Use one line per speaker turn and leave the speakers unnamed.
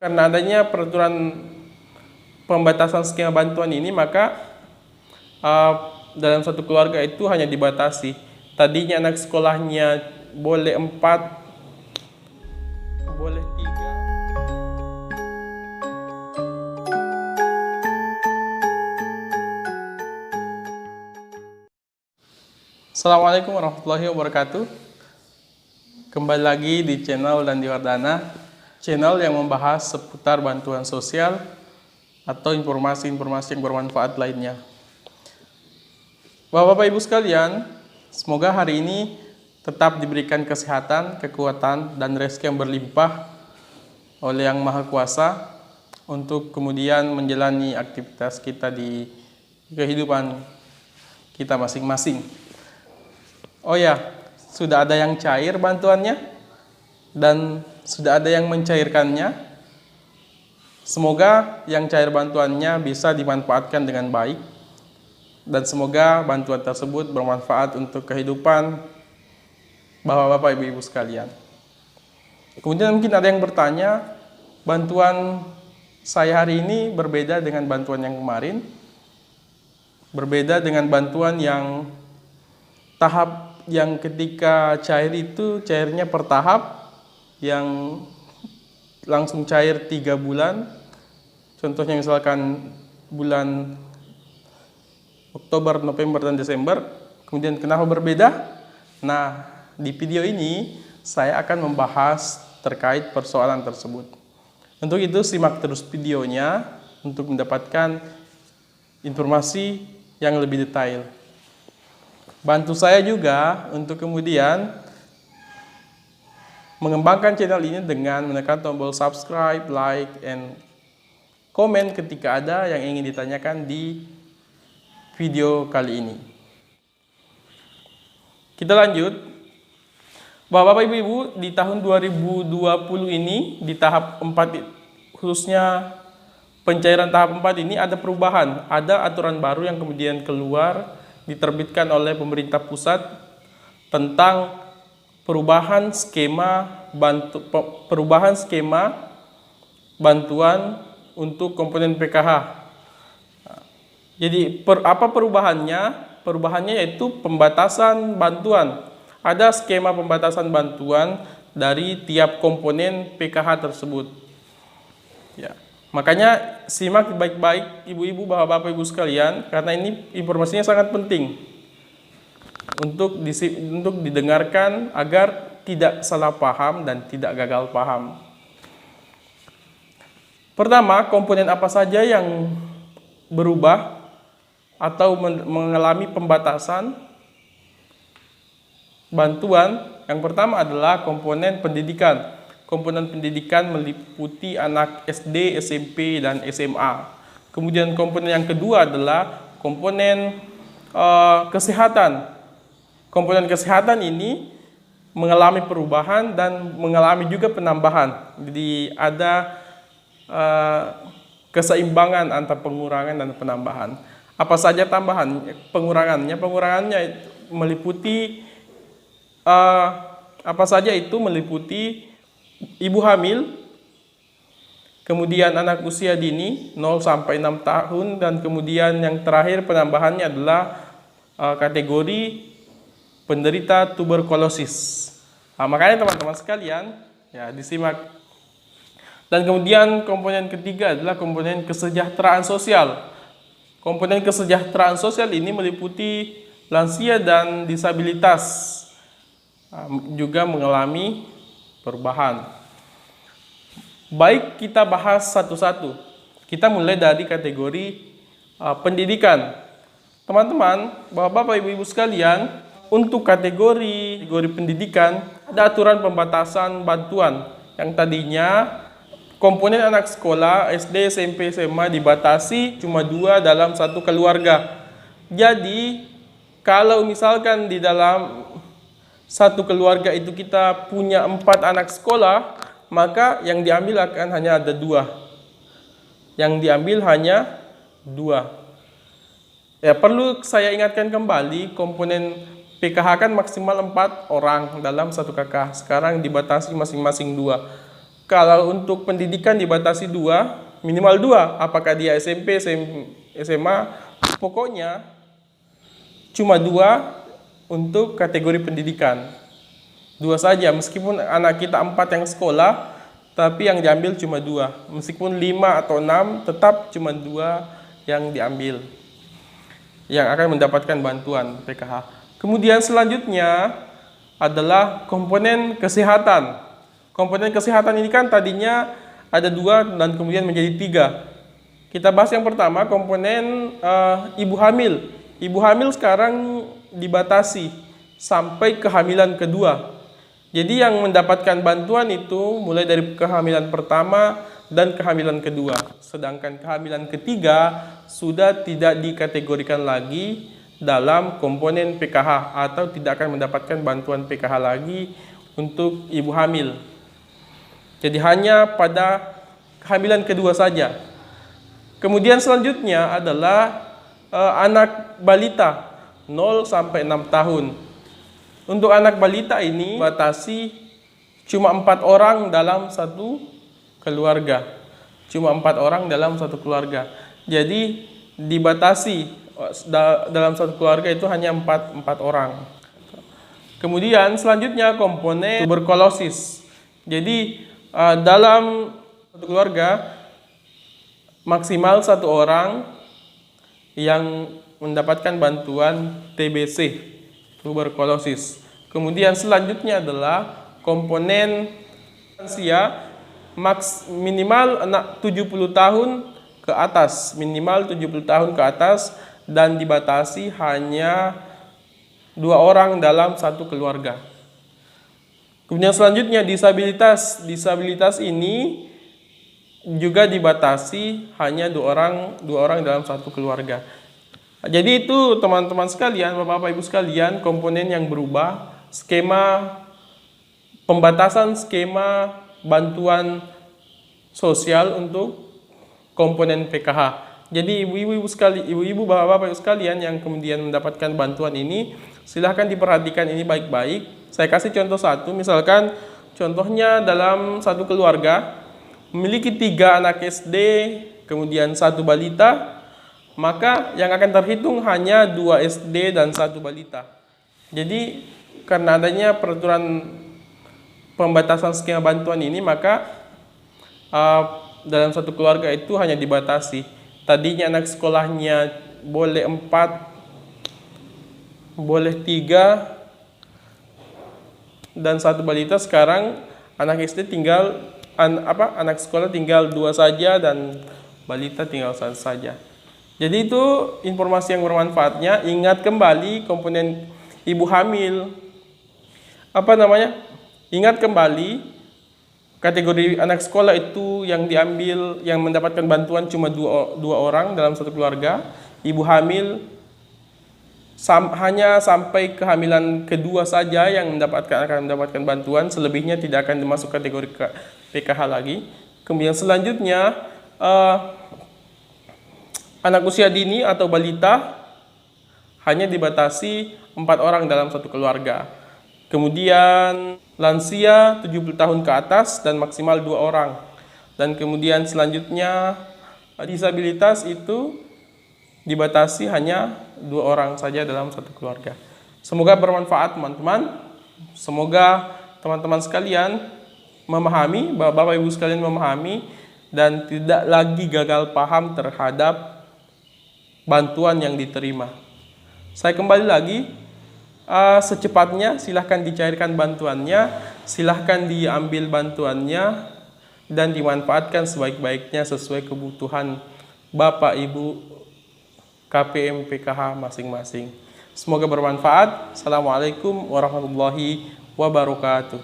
Karena adanya peraturan pembatasan skema bantuan ini, maka dalam satu keluarga itu hanya dibatasi. Tadinya anak sekolahnya boleh 4, boleh 3. Assalamualaikum warahmatullahi wabarakatuh. Kembali lagi di channel Dandi Wardana, channel yang membahas seputar bantuan sosial atau informasi-informasi yang bermanfaat lainnya. Bapak-bapak ibu sekalian, semoga hari ini tetap diberikan kesehatan, kekuatan, dan rezeki yang berlimpah oleh Yang Maha Kuasa untuk kemudian menjalani aktivitas kita di kehidupan kita masing-masing. Oh ya, sudah ada yang cair bantuannya dan sudah ada yang mencairkannya. Semoga yang cair bantuannya bisa dimanfaatkan dengan baik dan semoga bantuan tersebut bermanfaat untuk kehidupan bapak-bapak ibu-ibu sekalian. Kemudian mungkin ada yang bertanya, bantuan saya hari ini berbeda dengan bantuan yang kemarin, berbeda dengan bantuan yang tahap yang ketika cair itu cairnya per tahap, yang langsung cair 3 bulan. Contohnya misalkan bulan Oktober, November, dan Desember. Kemudian kenapa berbeda? Nah, di video ini saya akan membahas terkait persoalan tersebut. Untuk itu simak terus videonya untuk mendapatkan informasi yang lebih detail. Bantu saya juga untuk kemudian mengembangkan channel ini dengan menekan tombol subscribe, like, and komen ketika ada yang ingin ditanyakan di video kali ini. Kita lanjut. Bapak ibu-ibu, di tahun 2020 ini di tahap 4, khususnya pencairan tahap 4 ini ada perubahan, ada aturan baru yang kemudian keluar diterbitkan oleh pemerintah pusat tentang perubahan skema bantuan untuk komponen PKH. Jadi apa perubahannya? Perubahannya yaitu pembatasan bantuan. Ada skema pembatasan bantuan dari tiap komponen PKH tersebut. Ya. Makanya simak baik-baik ibu-ibu, bapak-bapak ibu sekalian, karena ini informasinya sangat penting untuk didengarkan agar tidak salah paham dan tidak gagal paham. Pertama, komponen apa saja yang berubah atau mengalami pembatasan bantuan? Yang pertama adalah komponen pendidikan. Komponen pendidikan meliputi anak SD, SMP, dan SMA. Kemudian komponen yang kedua adalah komponen kesehatan. Komponen kesehatan ini mengalami perubahan dan mengalami juga penambahan. Jadi ada keseimbangan antara pengurangan dan penambahan. Apa saja tambahan? Pengurangannya meliputi apa saja itu? Meliputi ibu hamil, kemudian anak usia dini 0 sampai 6 tahun, dan kemudian yang terakhir penambahannya adalah kategori penderita tuberkulosis. Makanya teman-teman sekalian, ya disimak. Dan kemudian komponen ketiga adalah komponen kesejahteraan sosial. Komponen kesejahteraan sosial ini meliputi lansia dan disabilitas, juga mengalami perubahan. Baik, kita bahas satu-satu. Kita mulai dari kategori pendidikan. Teman-teman, bapak-bapak, ibu-ibu sekalian, untuk kategori pendidikan ada aturan pembatasan bantuan yang tadinya komponen anak sekolah SD, SMP, SMA dibatasi cuma 2 dalam satu keluarga. Jadi kalau misalkan di dalam satu keluarga itu kita punya 4 anak sekolah, maka yang diambil akan hanya ada 2. Yang diambil hanya 2. Ya, perlu saya ingatkan kembali, komponen PKH kan maksimal 4 orang dalam satu KK. Sekarang dibatasi masing-masing 2. Kalau untuk pendidikan dibatasi minimal dua, apakah dia SMP, SMA, pokoknya cuma dua untuk kategori pendidikan. Dua saja, meskipun anak kita 4 yang sekolah, tapi yang diambil cuma dua. Meskipun 5 atau 6, tetap cuma dua yang diambil, yang akan mendapatkan bantuan PKH. Kemudian selanjutnya adalah komponen kesehatan. Komponen kesehatan ini kan tadinya ada 2 dan kemudian menjadi 3. Kita bahas yang pertama, komponen ibu hamil. Ibu hamil sekarang dibatasi sampai kehamilan kedua. Jadi yang mendapatkan bantuan itu mulai dari kehamilan pertama dan kehamilan kedua. Sedangkan kehamilan ketiga sudah tidak dikategorikan lagi dalam komponen PKH atau tidak akan mendapatkan bantuan PKH lagi untuk ibu hamil. Jadi hanya pada kehamilan kedua saja. Kemudian selanjutnya adalah anak balita 0 sampai 6 tahun. Untuk anak balita ini batasi cuma 4 orang dalam satu keluarga. Cuma 4 orang dalam satu keluarga. Jadi dibatasi dalam satu keluarga itu hanya 4 orang. Kemudian selanjutnya komponen tuberkulosis. Jadi dalam satu keluarga maksimal 1 orang yang mendapatkan bantuan TBC, tuberkulosis. Kemudian selanjutnya adalah komponen lansia minimal 70 tahun ke atas, minimal 70 tahun ke atas, dan dibatasi hanya 2 orang dalam satu keluarga. Kemudian selanjutnya disabilitas. Disabilitas ini juga dibatasi hanya 2 orang dalam satu keluarga. Jadi itu teman-teman sekalian, Bapak Ibu sekalian, komponen yang berubah, skema pembatasan skema bantuan sosial untuk komponen PKH. Jadi ibu-ibu, bapak-bapak sekalian yang kemudian mendapatkan bantuan ini, silahkan diperhatikan ini baik-baik. Saya kasih contoh satu, misalkan contohnya dalam satu keluarga memiliki 3 anak SD, kemudian 1 balita, maka yang akan terhitung hanya 2 SD dan 1 balita. Jadi karena adanya peraturan pembatasan skema bantuan ini, maka dalam satu keluarga itu hanya dibatasi. Tadinya anak sekolahnya boleh 4, boleh 3, dan 1 balita. Sekarang anak SD tinggal anak sekolah tinggal 2 saja dan balita tinggal 1 saja. Jadi itu informasi yang bermanfaatnya. Ingat kembali komponen ibu hamil. Ingat kembali kategori anak sekolah itu yang diambil, yang mendapatkan bantuan cuma 2 orang dalam satu keluarga. Ibu hamil hanya sampai kehamilan kedua saja yang akan mendapatkan bantuan, selebihnya tidak akan masuk kategori PKH lagi. Kemudian selanjutnya anak usia dini atau balita hanya dibatasi 4 orang dalam satu keluarga. Kemudian lansia 70 tahun ke atas dan maksimal 2 orang. Dan kemudian selanjutnya disabilitas itu dibatasi hanya 2 orang saja dalam satu keluarga. Semoga bermanfaat teman-teman. Semoga teman-teman sekalian memahami, Bapak Ibu sekalian memahami dan tidak lagi gagal paham terhadap bantuan yang diterima. Saya kembali lagi, secepatnya silahkan dicairkan bantuannya, silahkan diambil bantuannya dan dimanfaatkan sebaik-baiknya sesuai kebutuhan Bapak Ibu KPM PKH masing-masing. Semoga bermanfaat. Assalamualaikum warahmatullahi wabarakatuh.